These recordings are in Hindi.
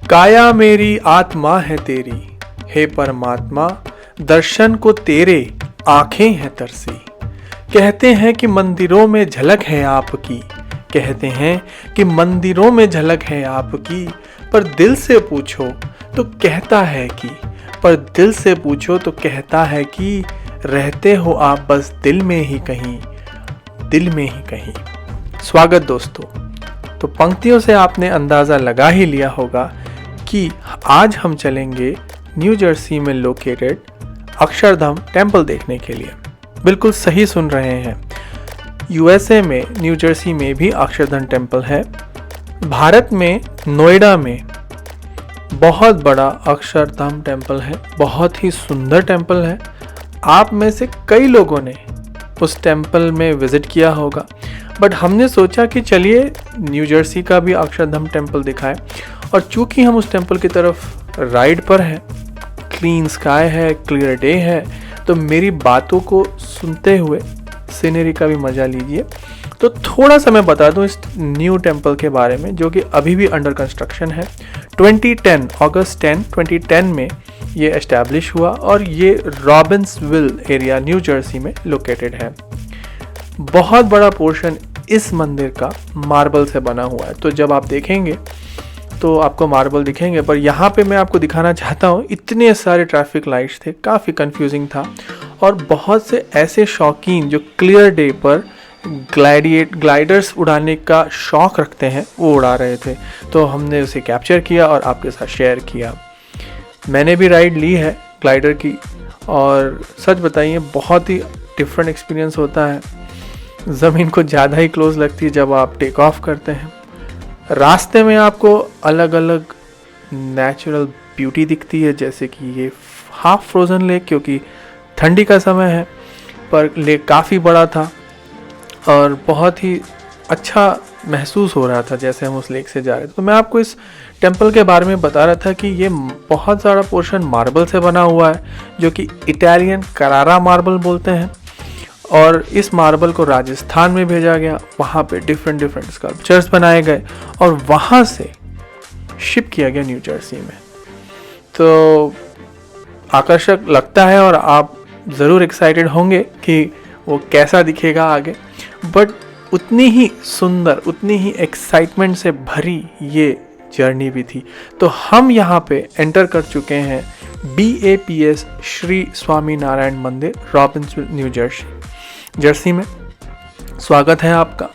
काया मेरी आत्मा है तेरी, हे परमात्मा दर्शन को तेरे आंखें हैं तरसी। कहते हैं कि मंदिरों में झलक है आपकी, कहते हैं कि मंदिरों में झलक है आपकी, पर दिल से पूछो तो कहता है कि पर दिल से पूछो तो कहता है कि रहते हो आप बस दिल में ही कहीं, दिल में ही कहीं। स्वागत दोस्तों। तो पंक्तियों से आपने अंदाज़ा लगा ही लिया होगा कि आज हम चलेंगे न्यू जर्सी में लोकेटेड अक्षरधाम टेम्पल देखने के लिए। बिल्कुल सही सुन रहे हैं, यूएसए में न्यू जर्सी में भी अक्षरधाम टेम्पल है। भारत में नोएडा में बहुत बड़ा अक्षरधाम टेम्पल है, बहुत ही सुंदर टेम्पल है। आप में से कई लोगों ने उस टेम्पल में विज़िट किया होगा, बट हमने सोचा कि चलिए न्यू जर्सी का भी अक्षरधाम टेम्पल दिखाएं। और चूंकि हम उस टेम्पल की तरफ राइड पर हैं, क्लीन स्काई है, क्लियर डे है, तो मेरी बातों को सुनते हुए सीनरी का भी मज़ा लीजिए। तो थोड़ा सा मैं बता दूं इस न्यू टेम्पल के बारे में, जो कि अभी भी अंडर कंस्ट्रक्शन है। 2010 अगस्त 10 2010 में ये एस्टैब्लिश हुआ और ये रॉबिन्सविल एरिया न्यू जर्सी में लोकेटेड है। बहुत बड़ा पोर्शन इस मंदिर का मार्बल से बना हुआ है, तो जब आप देखेंगे तो आपको मार्बल दिखेंगे। पर यहाँ पे मैं आपको दिखाना चाहता हूँ, इतने सारे ट्रैफिक लाइट्स थे, काफ़ी कंफ्यूजिंग था। और बहुत से ऐसे शौकीन जो क्लियर डे पर ग्लाइडर्स उड़ाने का शौक़ रखते हैं, वो उड़ा रहे थे। तो हमने उसे कैप्चर किया और आपके साथ शेयर किया। मैंने भी राइड ली है ग्लाइडर की, और सच बताइए बहुत ही डिफरेंट एक्सपीरियंस होता है। ज़मीन को ज़्यादा ही क्लोज लगती है जब आप टेक ऑफ करते हैं। रास्ते में आपको अलग अलग नेचुरल ब्यूटी दिखती है, जैसे कि ये हाफ फ्रोज़न लेक, क्योंकि ठंडी का समय है, पर लेक काफ़ी बड़ा था और बहुत ही अच्छा महसूस हो रहा था जैसे हम उस लेक से जा रहे थे। तो मैं आपको इस टेम्पल के बारे में बता रहा था कि ये बहुत सारा पोर्शन मार्बल से बना हुआ है, जो कि इटालियन करारा मार्बल बोलते हैं। और इस मार्बल को राजस्थान में भेजा गया, वहाँ पे डिफरेंट स्कल्पचर्स बनाए गए और वहाँ से शिप किया गया न्यू जर्सी में। तो आकर्षक लगता है और आप ज़रूर एक्साइटेड होंगे कि वो कैसा दिखेगा आगे। बट उतनी ही सुंदर, उतनी ही एक्साइटमेंट से भरी ये जर्नी भी थी। तो हम यहाँ पे एंटर कर चुके हैं BAPS श्री स्वामी नारायण मंदिर, रॉबिन्सविल न्यू जर्सी में। स्वागत है आपका।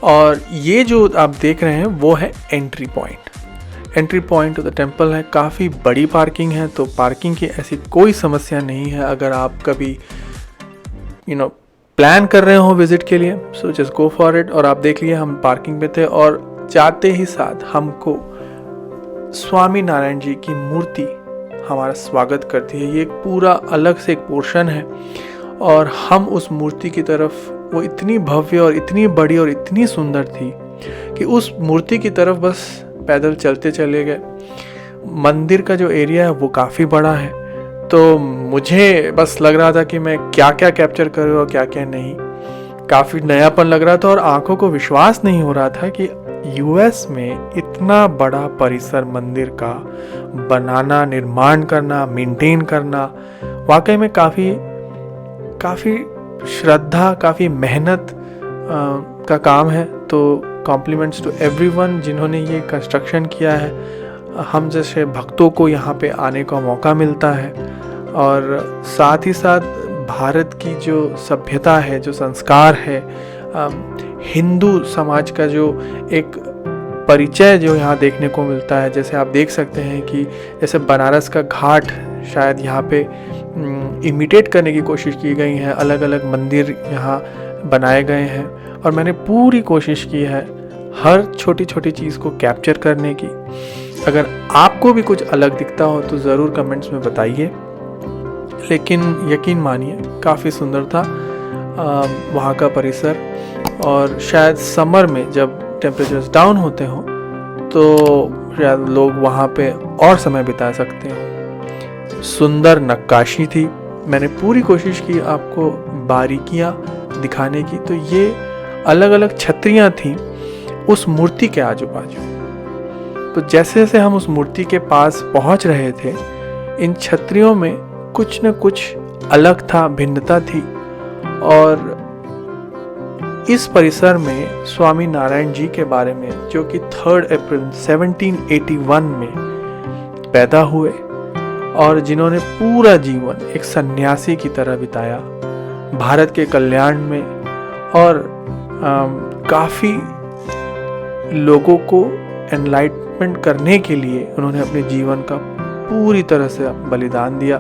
और ये जो आप देख रहे हैं वो है entry point two the temple है। काफ़ी बड़ी पार्किंग है, तो पार्किंग की ऐसी कोई समस्या नहीं है। अगर आप कभी प्लान कर रहे हो विजिट के लिए, so just go for it. और आप देख लिए हम पार्किंग पे थे और जाते ही साथ हमको स्वामी नारायण जी की मूर्ति हमारा स्वागत करती है। ये एक पूरा अलग से एक पोर्शन है और हम उस मूर्ति की तरफ, वो इतनी भव्य और इतनी बड़ी और इतनी सुंदर थी कि उस मूर्ति की तरफ बस पैदल चलते चले गए। मंदिर का जो एरिया है वो काफ़ी बड़ा है, तो मुझे बस लग रहा था कि मैं क्या क्या कैप्चर करूँ और क्या क्या नहीं। काफ़ी नयापन लग रहा था और आंखों को विश्वास नहीं हो रहा था कि यूएस में इतना बड़ा परिसर मंदिर का बनाना, निर्माण करना, मेंटेन करना वाकई में काफ़ी श्रद्धा, काफ़ी मेहनत का काम है। तो कॉम्प्लीमेंट्स टू एवरीवन जिन्होंने ये कंस्ट्रक्शन किया है। हम जैसे भक्तों को यहाँ पे आने का मौका मिलता है और साथ ही साथ भारत की जो सभ्यता है, जो संस्कार है, हिंदू समाज का जो एक परिचय जो यहाँ देखने को मिलता है। जैसे आप देख सकते हैं कि जैसे बनारस का घाट शायद यहाँ पे इमिटेट करने की कोशिश की गई है। अलग अलग मंदिर यहाँ बनाए गए हैं और मैंने पूरी कोशिश की है हर छोटी छोटी चीज़ को कैप्चर करने की। अगर आपको भी कुछ अलग दिखता हो तो ज़रूर कमेंट्स में बताइए। लेकिन यकीन मानिए काफ़ी सुंदर था वहाँ का परिसर। और शायद समर में जब टेम्परेचर्स डाउन होते हों तो शायद लोग वहाँ पे और समय बिता सकते हो। सुंदर नक्काशी थी, मैंने पूरी कोशिश की आपको बारीकियाँ दिखाने की। तो ये अलग अलग छतरियाँ थीं उस मूर्ति के आजू बाजू। तो जैसे जैसे हम उस मूर्ति के पास पहुंच रहे थे, इन छतरियों में कुछ न कुछ अलग था, भिन्नता थी। और इस परिसर में स्वामी नारायण जी के बारे में, जो कि 3 अप्रैल 1781 में पैदा हुए और जिन्होंने पूरा जीवन एक सन्यासी की तरह बिताया भारत के कल्याण में, और काफ़ी लोगों को एनलाइटमेंट करने के लिए उन्होंने अपने जीवन का पूरी तरह से बलिदान दिया।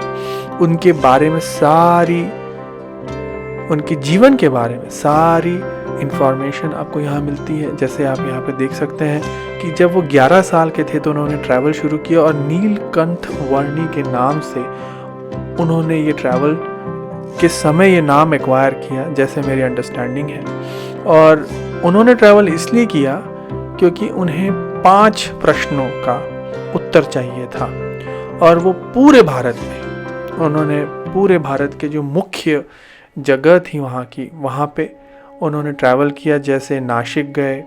उनके बारे में उनके जीवन के बारे में सारी इंफॉर्मेशन आपको यहाँ मिलती है। जैसे आप यहाँ पे देख सकते हैं कि जब वो 11 साल के थे तो उन्होंने ट्रैवल शुरू किया, और नीलकंठ वर्णी के नाम से उन्होंने ये ट्रैवल के समय ये नाम एक्वायर किया, जैसे मेरी अंडरस्टैंडिंग है। और उन्होंने ट्रैवल इसलिए किया क्योंकि उन्हें 5 प्रश्नों का उत्तर चाहिए था, और वो पूरे भारत में, उन्होंने पूरे भारत के जो मुख्य जगह थी वहाँ पे उन्होंने ट्रैवल किया। जैसे नासिक गए,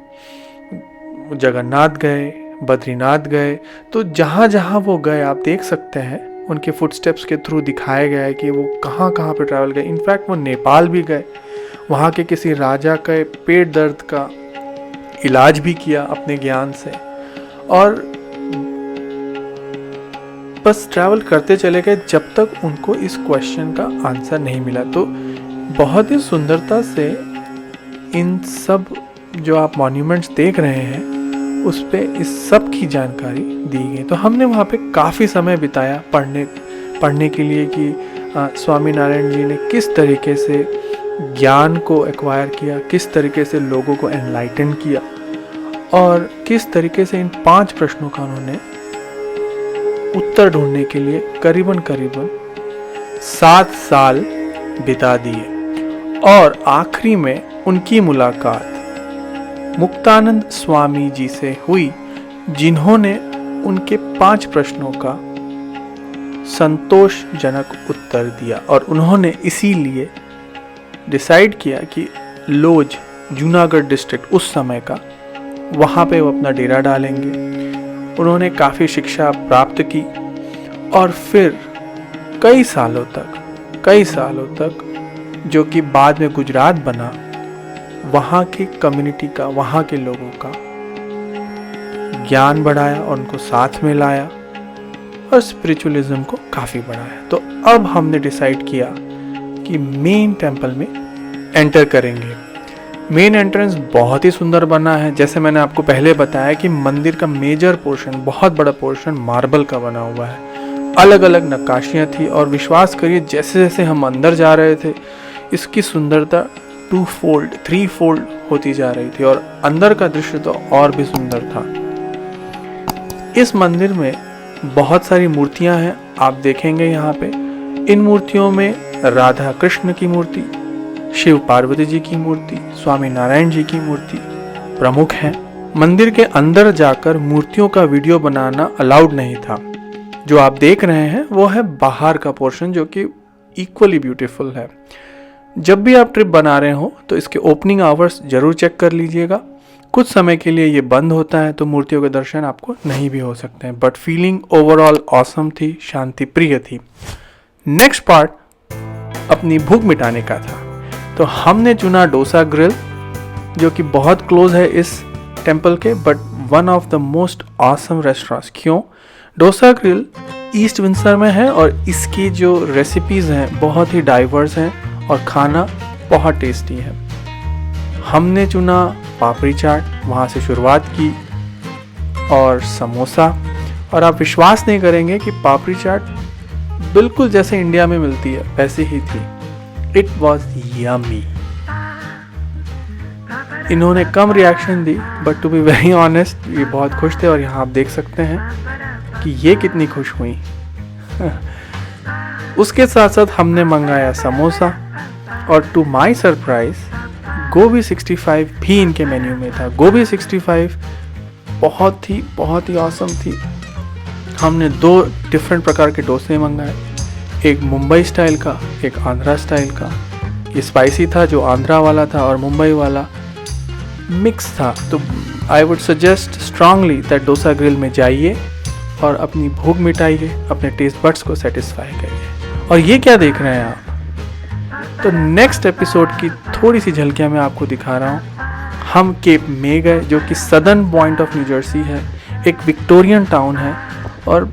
जगन्नाथ गए, बद्रीनाथ गए। तो जहाँ जहाँ वो गए आप देख सकते हैं, उनके फुटस्टेप्स के थ्रू दिखाया गया है कि वो कहाँ कहाँ पे ट्रैवल गए। इनफैक्ट वो नेपाल भी गए, वहाँ के किसी राजा का पेट दर्द का इलाज भी किया अपने ज्ञान से, और बस ट्रैवल करते चले गए जब तक उनको इस क्वेश्चन का आंसर नहीं मिला। तो बहुत ही सुंदरता से इन सब जो आप मॉन्यूमेंट्स देख रहे हैं उस पे इस सब की जानकारी दी गई। तो हमने वहाँ पे काफ़ी समय बिताया पढ़ने के लिए कि स्वामी नारायण जी ने किस तरीके से ज्ञान को एक्वायर किया, किस तरीके से लोगों को एनलाइटन किया, और किस तरीके से इन 5 प्रश्नों का उन्होंने उत्तर ढूंढने के लिए करीबन 7 साल बिता दिए। और आखिरी में उनकी मुलाकात मुक्तानंद स्वामी जी से हुई, जिन्होंने उनके 5 प्रश्नों का संतोषजनक उत्तर दिया, और उन्होंने इसीलिए डिसाइड किया कि लोज, जूनागढ़ डिस्ट्रिक्ट उस समय का, वहाँ पे वो अपना डेरा डालेंगे। उन्होंने काफ़ी शिक्षा प्राप्त की, और फिर कई सालों तक जो कि बाद में गुजरात बना, वहाँ की कम्युनिटी का, वहाँ के लोगों का ज्ञान बढ़ाया और उनको साथ में लाया, और स्पिरिचुअलिज्म को काफ़ी बढ़ाया। तो अब हमने डिसाइड किया कि मेन टेम्पल में एंटर करेंगे। मेन एंट्रेंस बहुत ही सुंदर बना है। जैसे मैंने आपको पहले बताया कि मंदिर का मेजर पोर्शन, बहुत बड़ा पोर्शन मार्बल का बना हुआ है। अलग अलग नक्काशियाँ थी, और विश्वास करिए जैसे जैसे हम अंदर जा रहे थे इसकी सुंदरता 2-fold 3-fold होती जा रही थी, और अंदर का दृश्य तो और भी सुंदर था। इस मंदिर में बहुत सारी मूर्तियां हैं, आप देखेंगे यहाँ पे। इन मूर्तियों में राधा कृष्ण की मूर्ति, शिव पार्वती जी की मूर्ति, स्वामी नारायण जी की मूर्ति प्रमुख हैं। मंदिर के अंदर जाकर मूर्तियों का वीडियो बनाना अलाउड नहीं था। जो आप देख रहे हैं वो है बाहर का पोर्शन, जो कि इक्वली ब्यूटीफुल है। जब भी आप ट्रिप बना रहे हो तो इसके ओपनिंग आवर्स जरूर चेक कर लीजिएगा। कुछ समय के लिए ये बंद होता है तो मूर्तियों के दर्शन आपको नहीं भी हो सकते हैं, बट फीलिंग ओवरऑल ऑसम थी, शांति प्रिय थी। नेक्स्ट पार्ट अपनी भूख मिटाने का था, तो हमने चुना डोसा ग्रिल, जो कि बहुत क्लोज है इस टेम्पल के, but one of the most awesome restaurants. क्यों? डोसा ग्रिल ईस्ट विंडसर में है, और इसकी जो रेसिपीज़ हैं बहुत ही डाइवर्स हैं, और खाना बहुत टेस्टी है। हमने चुना पापड़ी चाट, वहाँ से शुरुआत की, और समोसा। और आप विश्वास नहीं करेंगे कि पापड़ी चाट बिल्कुल जैसे इंडिया में मिलती है वैसी ही थी। It was yummy. इन्होंने कम रिएक्शन दी, but to be very honest ये बहुत खुश थे, और यहाँ आप देख सकते हैं कि ये कितनी खुश हुई। उसके साथ साथ हमने मंगाया समोसा, और टू माई सरप्राइज गोभी 65 भी इनके मेन्यू में था। गोभी 65 बहुत ही ऑसम थी। हमने 2 डिफरेंट प्रकार के डोसे मंगाए, एक मुंबई स्टाइल का, एक आंध्रा स्टाइल का। ये स्पाइसी था जो आंध्रा वाला था, और मुंबई वाला मिक्स था। तो I would suggest strongly that dosa grill में जाइए और अपनी भूख मिटाइए, अपने टेस्ट बड्स को सेटिस्फाई करिए। और ये क्या देख रहे हैं आप? तो नेक्स्ट एपिसोड की थोड़ी सी झलकियाँ मैं आपको दिखा रहा हूँ। हम केप मे गए, जो कि southern point of new Jersey है, एक विक्टोरियन टाउन है और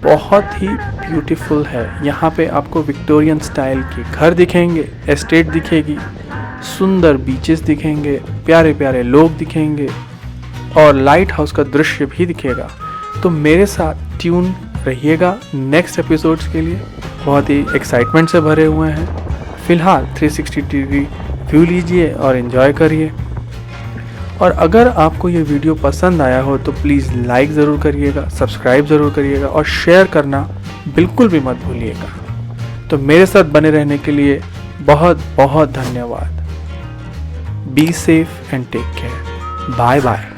बहुत ही ब्यूटीफुल है। यहाँ पे आपको विक्टोरियन स्टाइल के घर दिखेंगे, एस्टेट दिखेगी, सुंदर बीचेस दिखेंगे, प्यारे प्यारे लोग दिखेंगे और लाइट हाउस का दृश्य भी दिखेगा। तो मेरे साथ ट्यून रहिएगा नेक्स्ट एपिसोड्स के लिए, बहुत ही एक्साइटमेंट से भरे हुए हैं। फ़िलहाल 360 डिग्री व्यू लीजिए और एंजॉय करिए। और अगर आपको ये वीडियो पसंद आया हो तो प्लीज़ लाइक ज़रूर करिएगा, सब्सक्राइब ज़रूर करिएगा और शेयर करना बिल्कुल भी मत भूलिएगा। तो मेरे साथ बने रहने के लिए बहुत बहुत धन्यवाद। Be safe and take care. Bye bye.